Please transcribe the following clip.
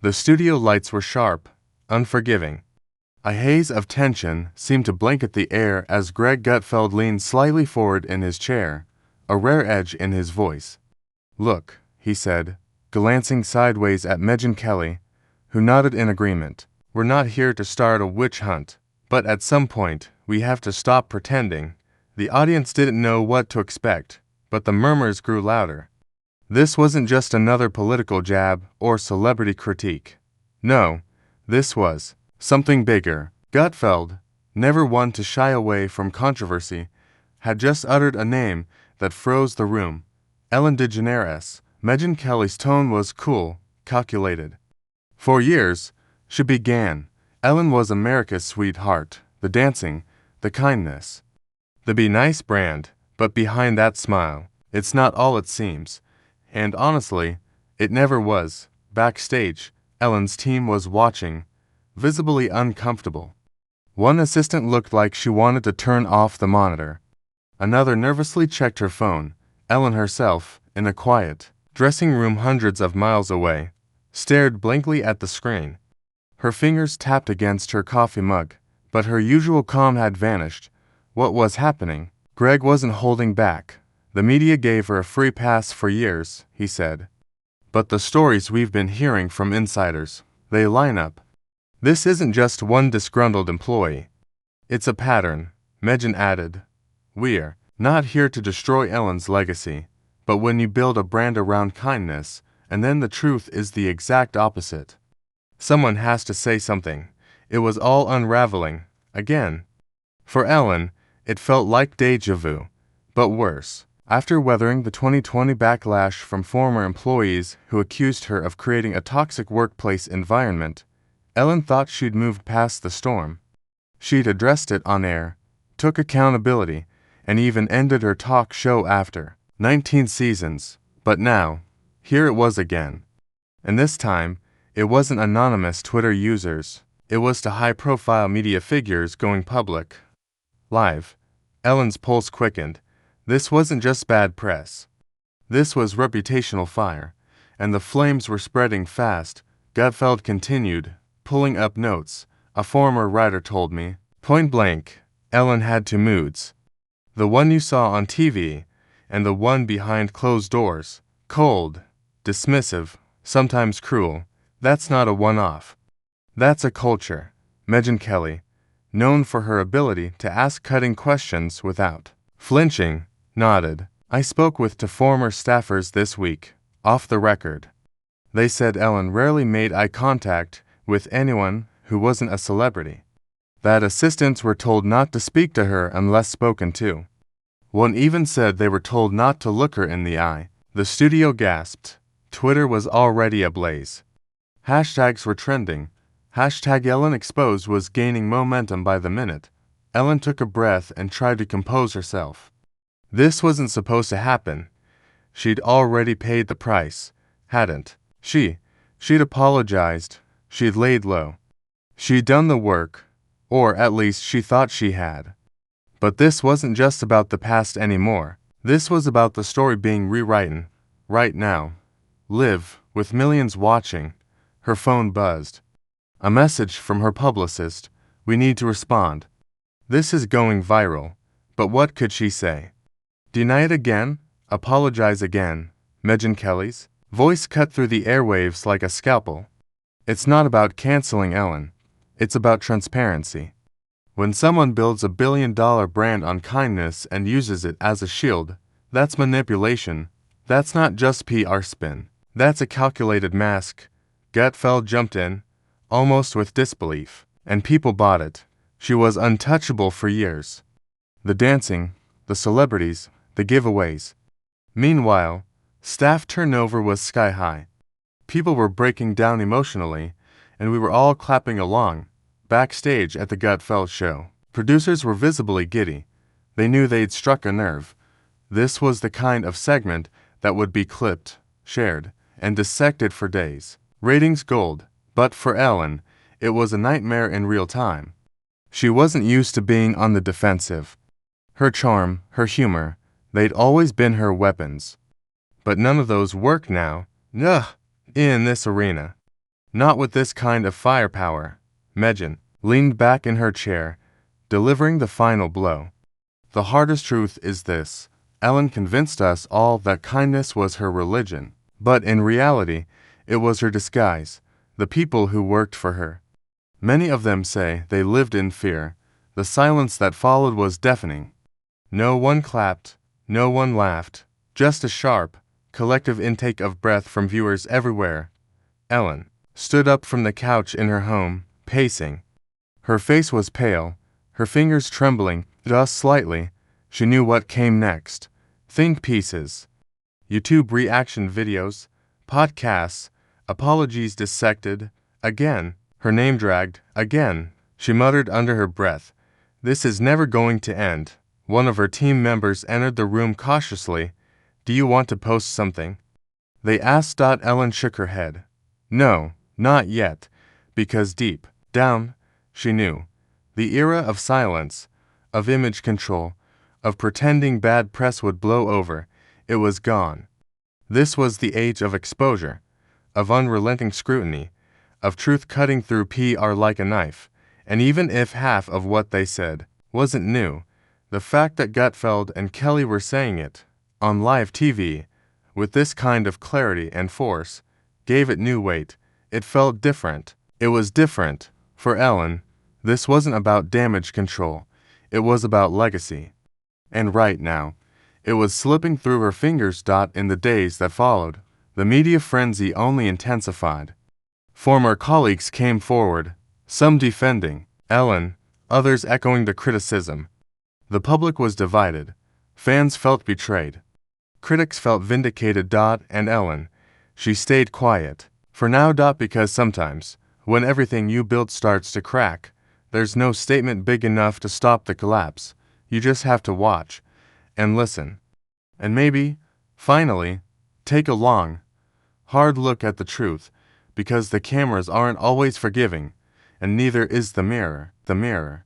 The studio lights were sharp, unforgiving. A haze of tension seemed to blanket the air as Greg Gutfeld leaned slightly forward in his chair, a rare edge in his voice. "Look," he said, glancing sideways at Megyn Kelly, who nodded in agreement. "We're not here to start a witch hunt, but at some point, we have to stop pretending." The audience didn't know what to expect, but the murmurs grew louder. This wasn't just another political jab or celebrity critique. No, this was something bigger. Gutfeld, never one to shy away from controversy, had just uttered a name that froze the room. Ellen DeGeneres. Megyn Kelly's tone was cool, calculated. "For years," she began, "Ellen was America's sweetheart, the dancing, the kindness, the be nice brand, but behind that smile, it's not all it seems. And honestly, it never was." Backstage, Ellen's team was watching, visibly uncomfortable. One assistant looked like she wanted to turn off the monitor. Another nervously checked her phone. Ellen herself, in a quiet dressing room hundreds of miles away, stared blankly at the screen. Her fingers tapped against her coffee mug, but her usual calm had vanished. What was happening? Greg wasn't holding back. "The media gave her a free pass for years," he said. "But the stories we've been hearing from insiders, they line up. This isn't just one disgruntled employee. It's a pattern," Megyn added. "We're not here to destroy Ellen's legacy, but when you build a brand around kindness, and then the truth is the exact opposite, someone has to say something." It was all unraveling, again. For Ellen, it felt like déjà vu, but worse. After weathering the 2020 backlash from former employees who accused her of creating a toxic workplace environment, Ellen thought she'd moved past the storm. She'd addressed it on air, took accountability, and even ended her talk show after 19 seasons. But now, here it was again. And this time, it wasn't anonymous Twitter users. It was to high-profile media figures going public. Live. Ellen's pulse quickened. This wasn't just bad press. This was reputational fire, and the flames were spreading fast. Gutfeld continued, pulling up notes. "A former writer told me, point blank, Ellen had two moods. The one you saw on TV, and the one behind closed doors. Cold, dismissive, sometimes cruel. That's not a one-off. That's a culture." Megyn Kelly, known for her ability to ask cutting questions without flinching, nodded. "I spoke with two former staffers this week, off the record. They said Ellen rarely made eye contact with anyone who wasn't a celebrity. That assistants were told not to speak to her unless spoken to. One even said they were told not to look her in the eye." The studio gasped. Twitter was already ablaze. Hashtags were trending. Hashtag Ellen Exposed was gaining momentum by the minute. Ellen took a breath and tried to compose herself. This wasn't supposed to happen. She'd already paid the price, hadn't she? She'd apologized. She'd laid low. She'd done the work, or at least she thought she had. But this wasn't just about the past anymore. This was about the story being rewritten, right now. Live, with millions watching. Her phone buzzed. A message from her publicist. "We need to respond. This is going viral." But what could she say? Deny it again? Apologize again? Megyn Kelly's voice cut through the airwaves like a scalpel. "It's not about canceling Ellen. It's about transparency. When someone builds $1 billion brand on kindness and uses it as a shield, that's manipulation. That's not just PR spin. That's a calculated mask." Gutfeld jumped in, almost with disbelief. And people bought it. She was untouchable for years. The dancing, the celebrities, the giveaways. Meanwhile, staff turnover was sky high. People were breaking down emotionally, and we were all clapping along. Backstage at the Gutfeld show, producers were visibly giddy. They knew they'd struck a nerve. This was the kind of segment that would be clipped, shared, and dissected for days. Ratings gold. But for Ellen, it was a nightmare in real time. She wasn't used to being on the defensive. Her charm, her humor, they'd always been her weapons. But none of those work now. In this arena. Not with this kind of firepower. Megan leaned back in her chair, delivering the final blow. The hardest truth is this. Ellen convinced us all that kindness was her religion, but in reality, it was her disguise, the people who worked for her. Many of them say they lived in fear. The silence that followed was deafening. No one clapped, no one laughed, just a sharp, collective intake of breath from viewers everywhere. Ellen stood up from the couch in her home, pacing. Her face was pale, her fingers trembling just slightly. She knew what came next. Think pieces. YouTube reaction videos, podcasts, apologies dissected. Again, her name dragged. Again, she muttered under her breath. This is never going to end. One of her team members entered the room cautiously. Do you want to post something? They asked. Ellen shook her head. No, not yet, because deep down, she knew. The era of silence, of image control, of pretending bad press would blow over, it was gone. This was the age of exposure, of unrelenting scrutiny, of truth cutting through PR like a knife. And even if half of what they said wasn't new, the fact that Gutfeld and Kelly were saying it on live TV with this kind of clarity and force gave it new weight. It felt different. It was different. For Ellen, this wasn't about damage control. It was about legacy. And right now, it was slipping through her fingers. In the days that followed, the media frenzy only intensified. Former colleagues came forward, some defending Ellen, others echoing the criticism. The public was divided. Fans felt betrayed. Critics felt vindicated. And Ellen, she stayed quiet. For now. Because sometimes, when everything you build starts to crack, there's no statement big enough to stop the collapse. You just have to watch and listen. And maybe, finally, take a long, hard look at the truth, because the cameras aren't always forgiving, and neither is the mirror.